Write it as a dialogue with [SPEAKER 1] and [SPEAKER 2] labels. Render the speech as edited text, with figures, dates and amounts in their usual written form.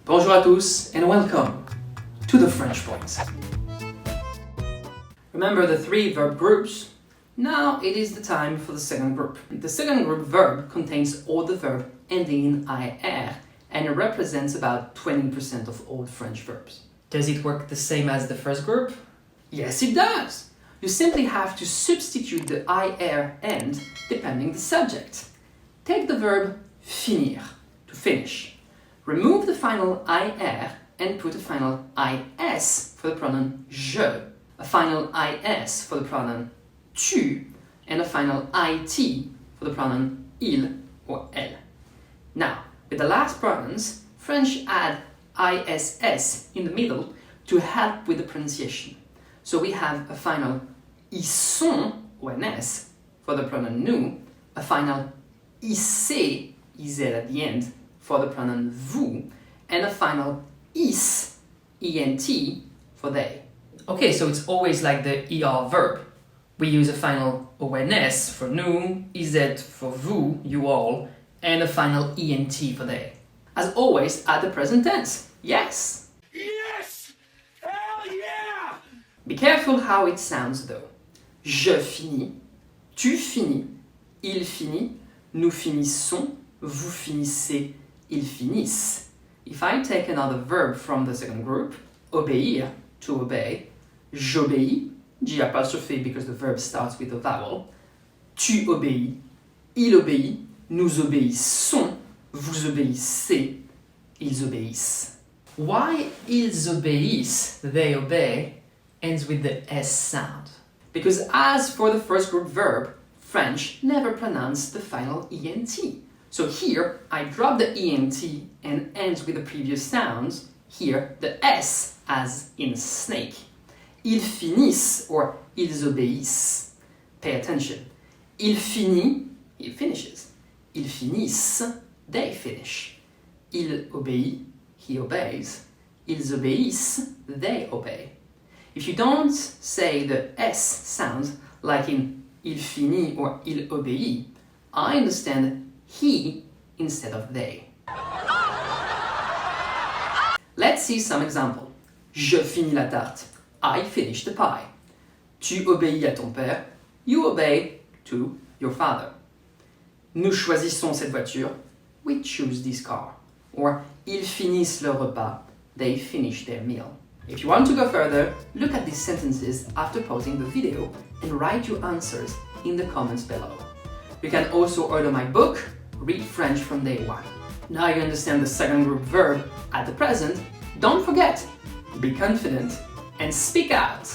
[SPEAKER 1] Bonjour à tous and welcome to the French Point. Remember the three verb groups? Now it is the time for the second group. The second group verb contains all the verb ending in IR and it represents about 20% of all French verbs.
[SPEAKER 2] Does it work the same as the first group?
[SPEAKER 1] Yes, it does! You simply have to substitute the IR end depending the subject. Take the verb finir, to finish. Remove the final IR and put a final IS for the pronoun je, a final IS for the pronoun tu, and a final IT for the pronoun il or elle. Now, with the last pronouns, French add ISS in the middle to help with the pronunciation. So we have a final ils sont, ONS, for the pronoun nous, a final IC, IZ at the end, for the pronoun vous, and a final is, ENT, for they.
[SPEAKER 2] Okay, so it's always like the ER verb. We use a final ONS for nous, IZ for vous, you all, and a final ENT for they.
[SPEAKER 1] As always, add the present tense. Yes!
[SPEAKER 3] Yes! Hell yeah!
[SPEAKER 1] Be careful how it sounds though. Je finis, tu finis, il finit, nous finissons, vous finissez, ils finissent. If I take another verb from the second group, obéir, to obey, j'obéis, G apostrophe because the verb starts with a vowel, tu obéis, il obéit, nous obéissons, vous obéissez, ils obéissent.
[SPEAKER 2] Why ils obéissent, they obey, ends with the S sound?
[SPEAKER 1] Because as for the first group verb, French never pronounce the final ENT. So here, I drop the ENT and ends with the previous sounds. Here, the S as in snake. Ils finissent or ils obéissent. Pay attention. Il finit, he finishes. Ils finissent, they finish. Il obéit, he obeys. Ils obéissent, they obey. If you don't say the S sound like in il finit or il obéit, I understand he instead of they. Let's see some example. Je finis la tarte. I finish the pie. Tu obéis à ton père. You obey to your father. Nous choisissons cette voiture. We choose this car. Or ils finissent leur repas. They finish their meal. If you want to go further, look at these sentences after pausing the video and write your answers in the comments below. You can also order my book, Read French from Day One. Now you understand the second group verb at the present, don't forget, be confident and speak out!